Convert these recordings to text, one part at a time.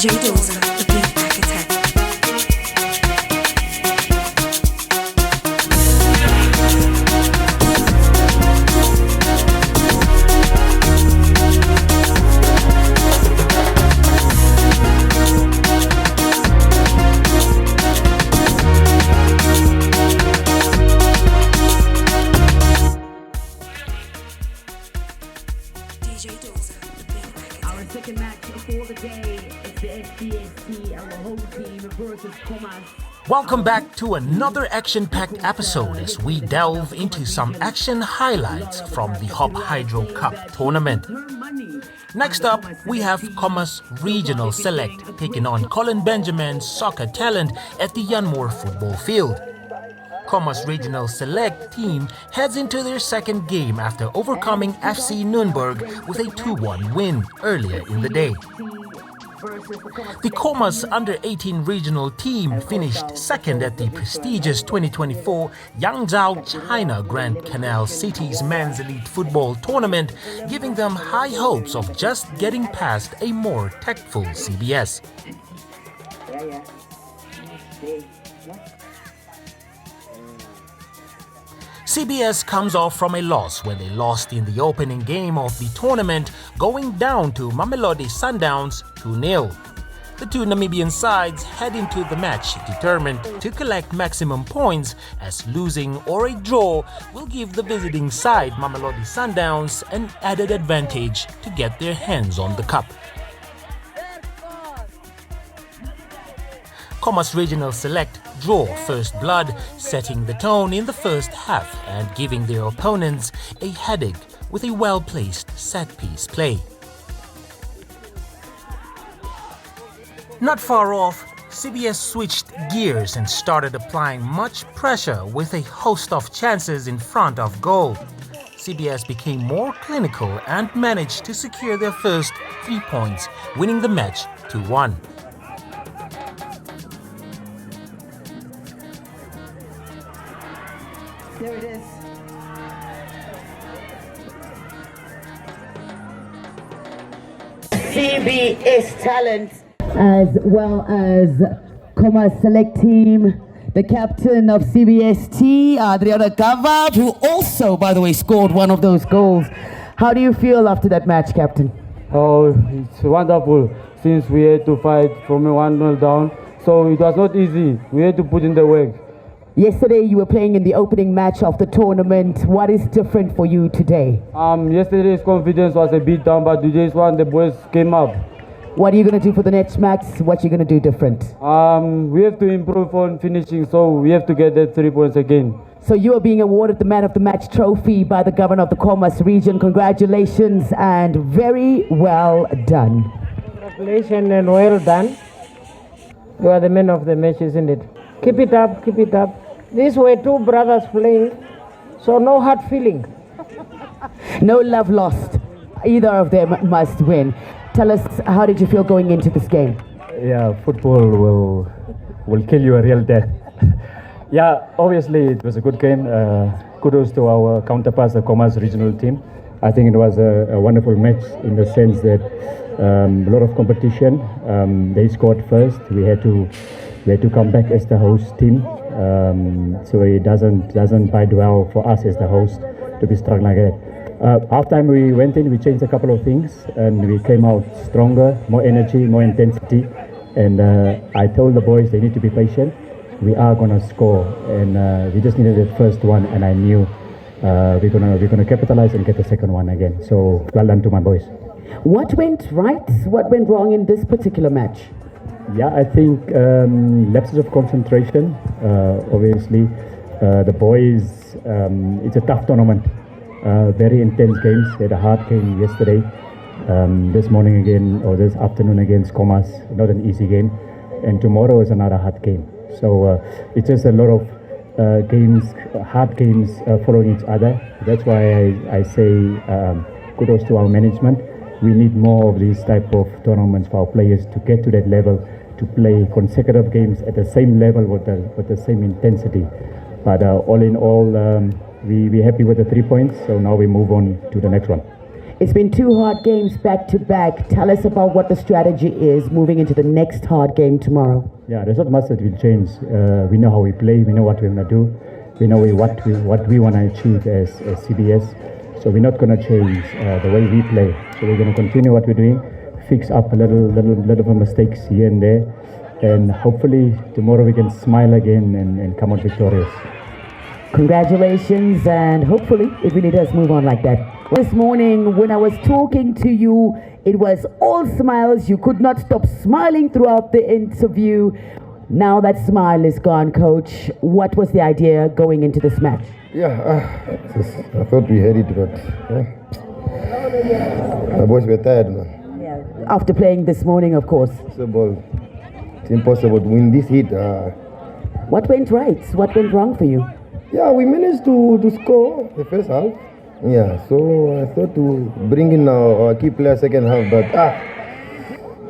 DJ Dozer, the beat architect. Our second match for the day is the SDST, our home team versus Komas. Welcome back to another action-packed episode as we delve into some action highlights from the HopHydro Cup tournament. Next up, we have Komas Regional Select taking on Colin Benjamin's soccer talent at the Yanmore football field. Komas Regional Select team heads into their second game after overcoming FC Nuremberg with a 2-1 win earlier in the day. The Komas Under-18 regional team finished second at the prestigious 2024 Yangzhou China Grand Canal City's Men's Elite Football Tournament, giving them high hopes of just getting past a more tactful CBS. CBS comes off from a loss when they lost in the opening game of the tournament, going down to Mamelodi Sundowns 2-0. The two Namibian sides head into the match determined to collect maximum points, as losing or a draw will give the visiting side Mamelodi Sundowns an added advantage to get their hands on the cup. Komas Regional Select draw first blood, setting the tone in the first half and giving their opponents a headache with a well-placed set-piece play. Not far off, CBS switched gears and started applying much pressure with a host of chances in front of goal. CBS became more clinical and managed to secure their first 3 points, winning the match 2-1. There it is. CBS talent, as well as Komas Select team. The captain of CBST, Adriana Gava, who also, by the way, scored one of those goals. How do you feel after that match, Captain? Oh, it's wonderful, since we had to fight from a 1-0 down. So it was not easy. We had to put in the work. Yesterday you were playing in the opening match of the tournament. What is different for you today? Yesterday's confidence was a bit down, but today's one, the boys came up. What are you going to do for the next match? What are you going to do different? We have to improve on finishing, so we have to get that 3 points again. So you are being awarded the Man of the Match trophy by the governor of the Komas region. Congratulations and very well done. Congratulations and well done. You are the man of the match, isn't it? Keep it up, keep it up. These were two brothers playing, so no hard feeling. No love lost. Either of them must win. Tell us, how did you feel going into this game? Yeah, football will kill you a real death. Yeah, obviously it was a good game. Kudos to our counterparts, the Komas regional team. I think it was a wonderful match in the sense that a lot of competition. They scored first. We had to come back as the host team. So it doesn't bide well for us as the host to be struggling like that. Half time we went in, we changed a couple of things, and we came out stronger, more energy, more intensity. And I told the boys they need to be patient. We are gonna score, and we just needed the first one, and I knew we're gonna capitalize and get the second one again. So well done to my boys. What went right? What went wrong in this particular match? Yeah, I think lapses of concentration. Obviously, the boys. It's a tough tournament. Very intense games. We had a hard game yesterday. This morning again, or this afternoon against Komas. Not an easy game. And tomorrow is another hard game. So it's just a lot of games, hard games following each other. That's why I say kudos to our management. We need more of these type of tournaments for our players to get to that level, to play consecutive games at the same level with the same intensity. But all in all, we're happy with the 3 points, so now we move on to the next one. It's been 2 hard games back to back. Tell us about what the strategy is moving into the next hard game tomorrow. Yeah, there's not much that will change. We know how we play. We know what we're gonna do. We know what we want to achieve as CBS. So we're not gonna change the way we play. So we're gonna continue what we're doing, fix up a little of mistakes here and there, and hopefully tomorrow we can smile again and come out victorious. Congratulations, and hopefully it really does move on like that. This morning when I was talking to you, it was all smiles. You could not stop smiling throughout the interview. Now that smile is gone, Coach. What was the idea going into this match? Yeah, I thought we had it, but my boys were tired, man. Yeah. After playing this morning, of course. It's impossible to win this heat. What went right? What went wrong for you? Yeah, we managed to score the first half. Yeah, so I thought to bring in our key player second half, but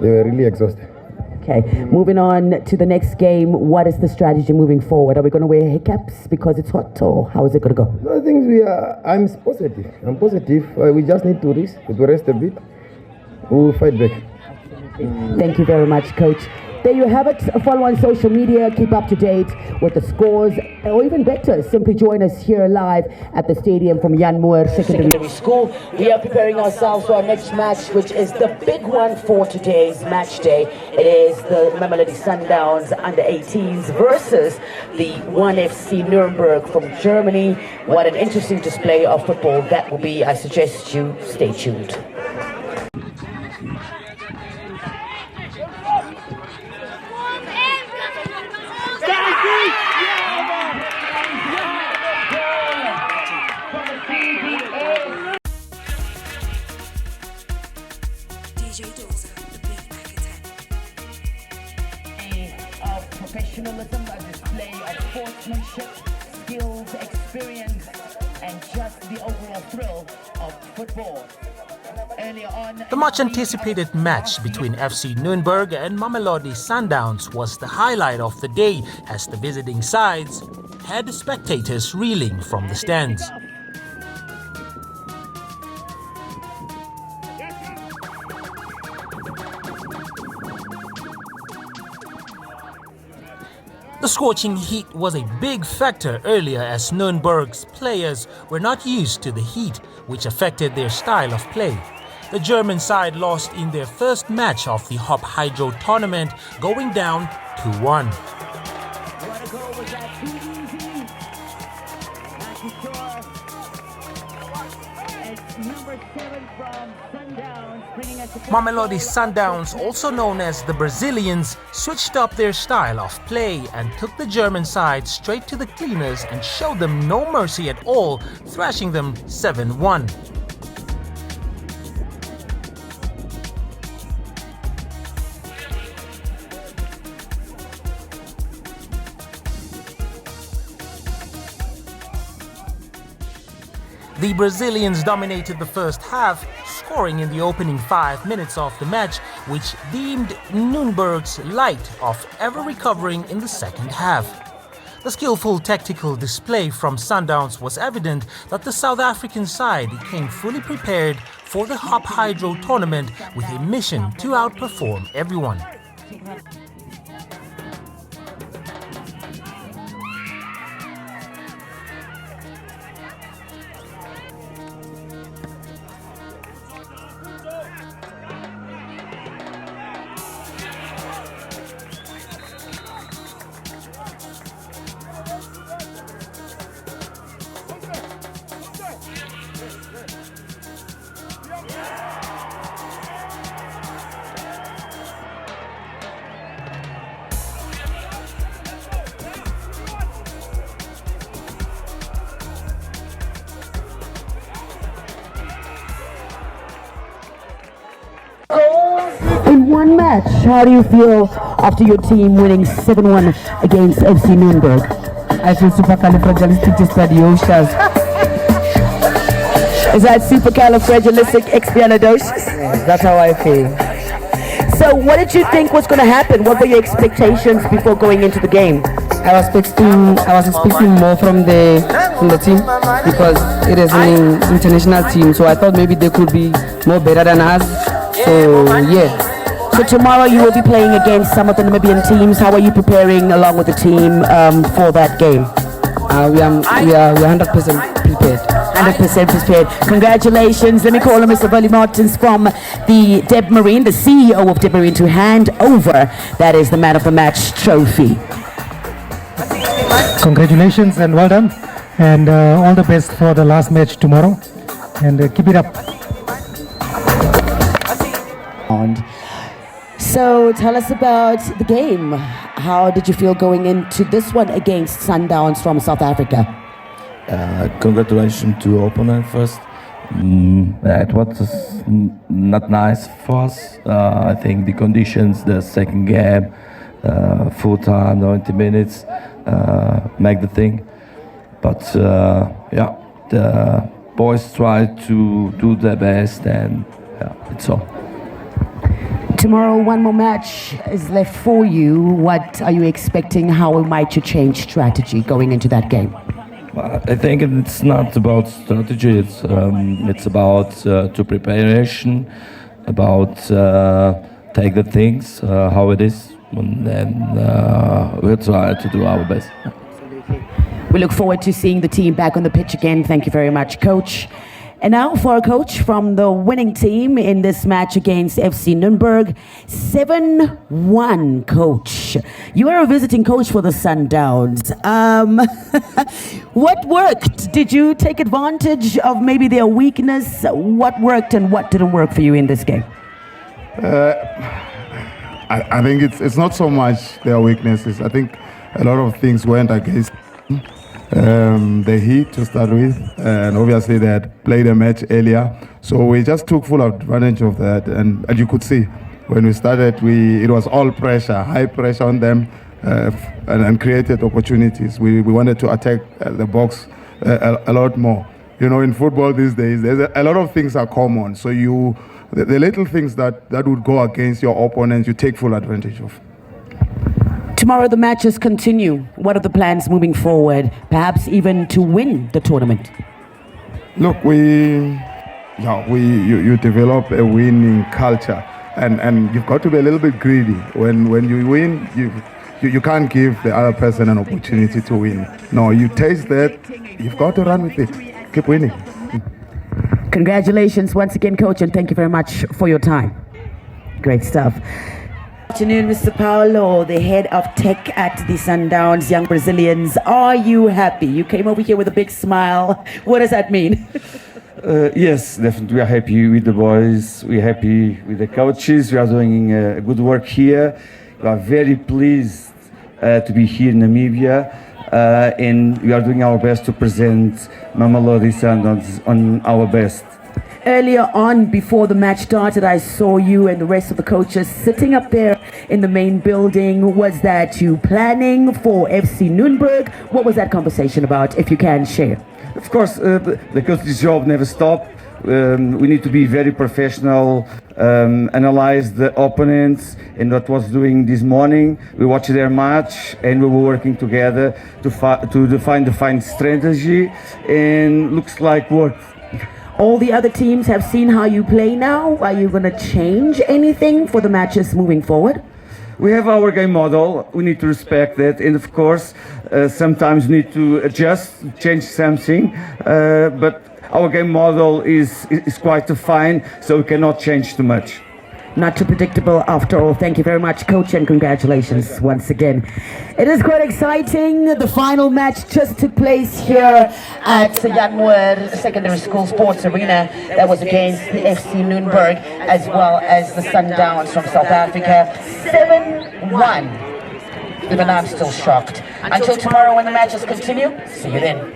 they were really exhausted. Okay, moving on to the next game. What is the strategy moving forward? Are we going to wear hair caps because it's hot, or how is it going to go? I think I'm positive. I'm positive. We just need to rest a bit. We'll fight back. Thank you very much, Coach. There you have it. Follow on social media. Keep up to date with the scores. Or even better, simply join us here live at the stadium from Jan Moore Secondary School. We are preparing ourselves for our next match, which is the big one for today's match day. It is the Mamelodi Sundowns under 18s versus the 1FC Nuremberg from Germany. What an interesting display of football that will be. I suggest you stay tuned. Of professionalism, a display of sportsmanship, skills, experience, and just the overall thrill of football. Earlier on, The much anticipated match between FC Nuremberg and Mamelodi Sundowns was the highlight of the day, as the visiting sides had spectators reeling from the stands. The scorching heat was a big factor earlier, as Nuremberg's players were not used to the heat, which affected their style of play. The German side lost in their first match of the HopHydro tournament, going down 2-1. Mamelodi Sundowns, also known as the Brazilians, switched up their style of play and took the German side straight to the cleaners and showed them no mercy at all, thrashing them 7-1. The Brazilians dominated the first half, scoring in the opening 5 minutes of the match, which deemed Nuremberg's light of ever recovering in the second half. The skillful tactical display from Sundowns was evident that the South African side came fully prepared for the HopHydro tournament with a mission to outperform everyone. in one match, how do you feel after your team winning 7-1 against FC Nuremberg? I feel supercalifragilisticexpialidocious. Is that supercalifragilisticexpialidocious? That's how I feel. So what did you think was going to happen? What were your expectations before going into the game? I was expecting more from the team because it is an international team. So I thought maybe they could be more better than us. So yeah. So tomorrow you will be playing against some of the Namibian teams. How are you preparing along with the team for that game? We are 100% prepared. 100% prepared. Congratulations. Let me call on Mr. Bully Martins from the Deb Marine, the CEO of Deb Marine, to hand over that is the Man of the Match trophy. Congratulations and well done, and all the best for the last match tomorrow, and keep it up. So tell us about the game. How did you feel going into this one against Sundowns from South Africa? Congratulations to opponent first. It was not nice for us. I think the conditions, the second game, full time, 90 minutes, make the thing. But yeah, the boys tried to do their best, and yeah, it's all. Tomorrow, one more match is left for you. What are you expecting? How might you change strategy going into that game? I think it's not about strategy. It's about to preparation, about take the things how it is, and then we'll try to do our best. We look forward to seeing the team back on the pitch again. Thank you very much, Coach. And now for a coach from the winning team in this match against FC Nuremberg, 7-1, Coach. You are a visiting coach for the Sundowns. What worked? Did you take advantage of maybe their weakness? What worked and what didn't work for you in this game? I think it's not so much their weaknesses. I think a lot of things went against the heat to start with, and obviously they had played a match earlier, so we just took full advantage of that. And you could see when we started, it was all pressure, high pressure on them, and created opportunities. We wanted to attack the box a lot more. You know, in football these days, there's a lot of things are common, so the little things that would go against your opponents, you take full advantage of. Tomorrow the matches continue. What are the plans moving forward? Perhaps even to win the tournament? Look, you develop a winning culture, and you've got to be a little bit greedy. When you win, you can't give the other person an opportunity to win. No, you taste that, you've got to run with it. Keep winning. Congratulations once again, Coach, and thank you very much for your time. Great stuff. Good afternoon, Mr. Paulo, the head of tech at the Sundowns Young Brazilians. Are you happy? You came over here with a big smile. What does that mean? Yes, definitely. We are happy with the boys. We are happy with the coaches. We are doing good work here. We are very pleased to be here in Namibia. And we are doing our best to present Mamelodi Sundowns on our best. Earlier on, before the match started, I saw you and the rest of the coaches sitting up there in the main building. Was that you planning for FC Nuremberg? What was that conversation about, if you can share? Of course, the coach's job never stops. We need to be very professional, analyze the opponents and what was doing this morning. We watched their match and we were working together to define the fine strategy, and looks like worked. All the other teams have seen how you play now. Are you going to change anything for the matches moving forward? We have our game model. We need to respect that. And of course, sometimes we need to adjust, change something. But our game model is quite defined, so we cannot change too much. Not too predictable after all. Thank you very much, Coach, and congratulations once again. It is quite exciting. The final match just took place here at the Janmoer Secondary School Sports Arena. That was against the FC Nuremberg as well as the Sundowns from South Africa. 7-1. Even I'm still shocked. Until tomorrow when the matches continue, see you then.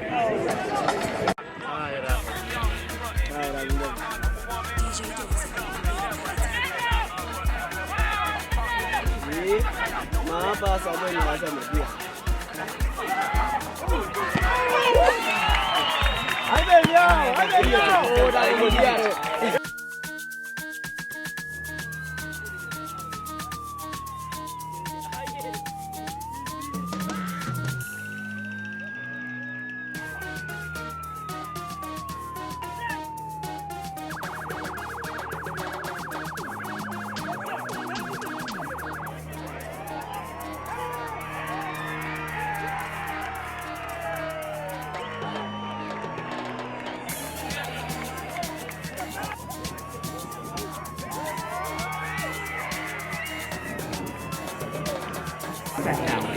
Sundowns.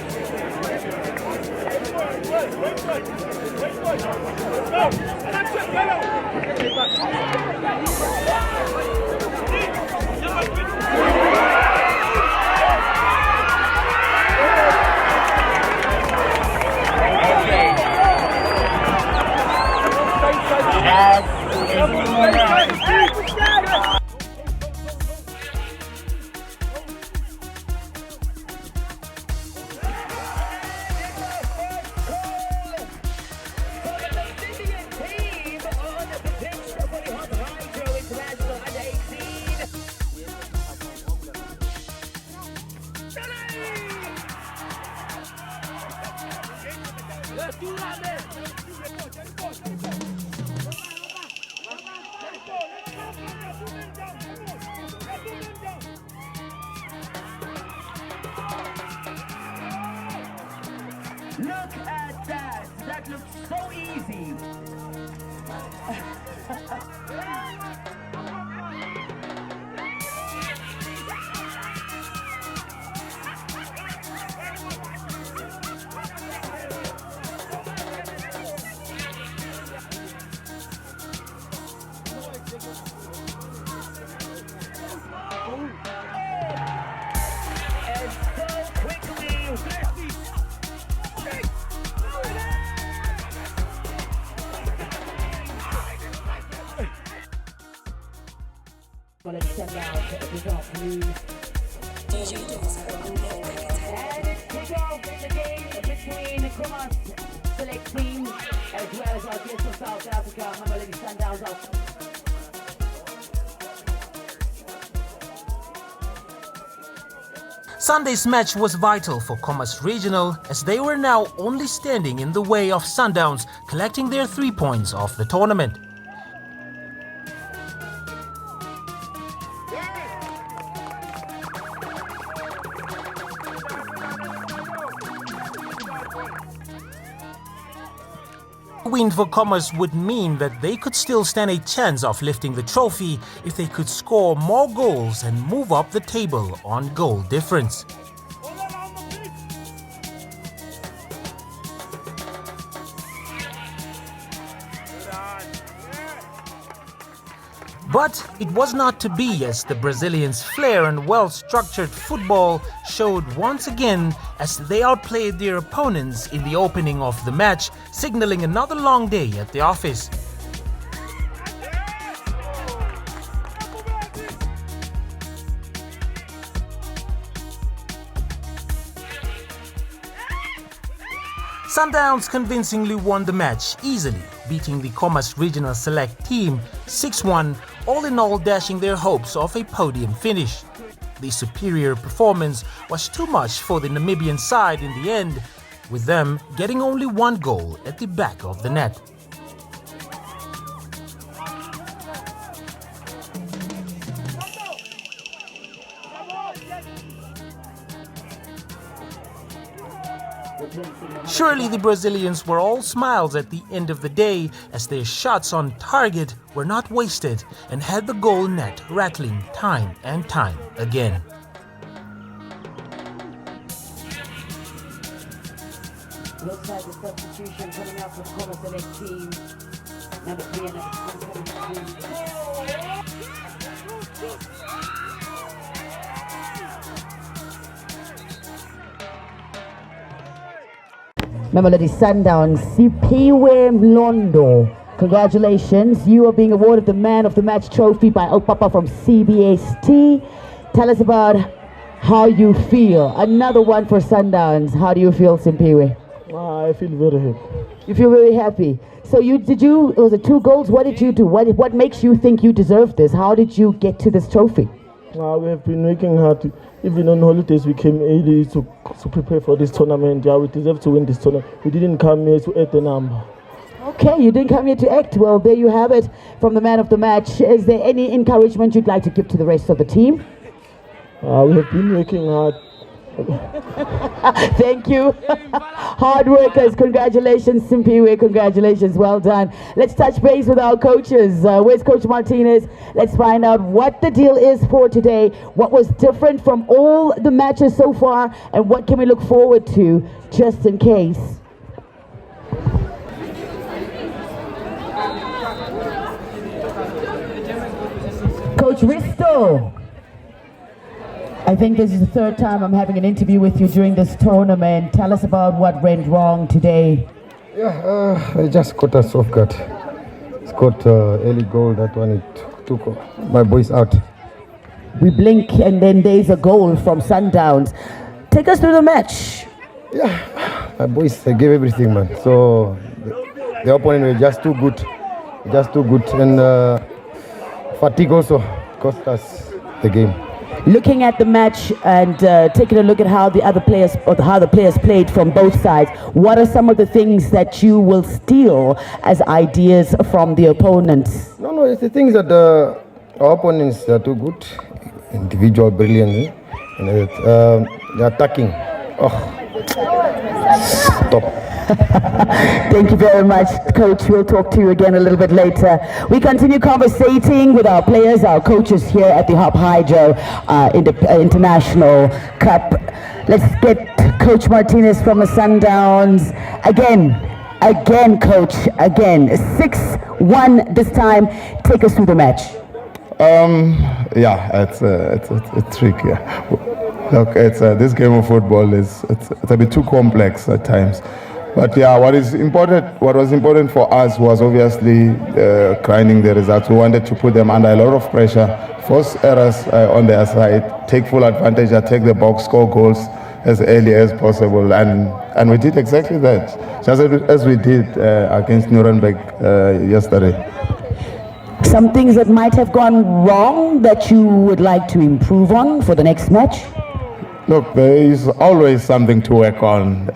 Look at that! That looks so easy! Well, it's sent out this afternoon. And it's kick off the game between the Komas Select team as well as our guests from South Africa, Mamelodi Sundowns off. Sunday's match was vital for Komas Regional as they were now only standing in the way of Sundowns collecting their 3 points of the tournament. A win for Komas would mean that they could still stand a chance of lifting the trophy if they could score more goals and move up the table on goal difference. But it was not to be, as the Brazilians' flair and well-structured football showed once again as they outplayed their opponents in the opening of the match, signaling another long day at the office. Sundowns convincingly won the match easily, beating the Komas Regional Select team 6-1, all in all dashing their hopes of a podium finish. The superior performance was too much for the Namibian side in the end, with them getting only 1 goal at the back of the net. Surely the Brazilians were all smiles at the end of the day as their shots on target were not wasted and had the goal net rattling time and time again. Looks like the substitution coming out from Komas Select team. Number 3 and number 2. Mamelodi Sundowns, Sipiwe Mlondo. Congratulations, you are being awarded the Man of the Match trophy by Opapa from CBST. Tell us about how you feel. Another one for Sundowns. How do you feel, Sipiwe? I feel very happy. You feel very happy. So was it 2 goals? What did you do? What makes you think you deserve this? How did you get to this trophy? We have been working hard. Even on holidays, we came early to prepare for this tournament. Yeah, we deserve to win this tournament. We didn't come here to add the number. Okay, you didn't come here to act. Well, there you have it from the Man of the Match. Is there any encouragement you'd like to give to the rest of the team? We have been working hard. Thank you. Hard workers, congratulations, Simpiwe, congratulations, well done. Let's touch base with our coaches. Where's Coach Martinez? Let's find out what the deal is for today, what was different from all the matches so far, and what can we look forward to just in case. Coach Risto, I think this is the third time I'm having an interview with you during this tournament. Tell us about what went wrong today. Yeah, I just got a soft guard. Scored early goal. That one it took my boys out. We blink and then there's a goal from Sundowns. Take us through the match. Yeah, my boys, they gave everything, man. So the opponent were just too good, and fatigue also cost us the game. Looking at the match and taking a look at how the other players or how the players played from both sides, what are some of the things that you will steal as ideas from the opponents? No, it's the things that our opponents are too good, individual brilliantly, and they're attacking. Oh, stop. Thank you very much, Coach. We'll talk to you again a little bit later. We continue conversating with our players, our coaches here at the HopHydro International Cup. Let's get Coach Martinez from the Sundowns. Again, Coach, again. 6-1 this time. Take us through the match. Yeah, it's tricky. Yeah. Look, this game of football it's a bit too complex at times. But yeah, what was important for us was obviously grinding the results. We wanted to put them under a lot of pressure, force errors on their side, take full advantage, take the box, score goals as early as possible, and we did exactly that, just as we did against Nuremberg yesterday. Some things that might have gone wrong that you would like to improve on for the next match? Look, there is always something to work on.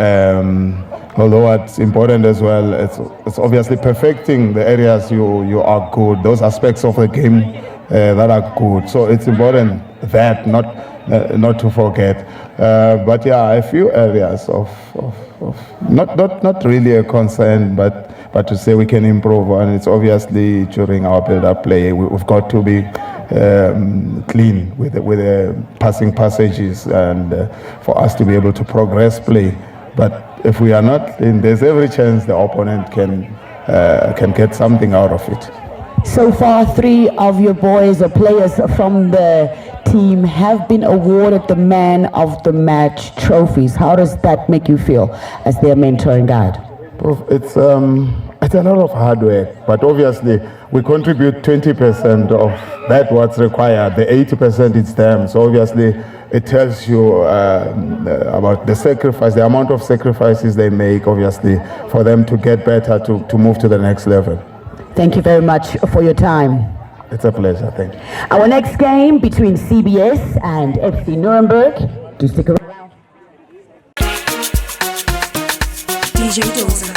Although what's important as well, it's obviously perfecting the areas you are good, those aspects of the game that are good. So it's important that not to forget. But yeah, a few areas of not really a concern, but to say we can improve on. It's obviously during our build-up play, we've got to be clean with the passing passages and for us to be able to progress play. But if we are not clean, there's every chance the opponent can get something out of it. So far, 3 of your boys or players from the team have been awarded the Man of the Match trophies. How does that make you feel as their mentor and guide? It's a lot of hard work, but obviously we contribute 20% of that what's required. The 80% is them. So obviously it tells you about the sacrifice, the amount of sacrifices they make, obviously, for them to get better, to move to the next level. Thank you very much for your time. It's a pleasure, thank you. Our next game between CBS and FC Nuremberg. Do stick around. DJ Dozer.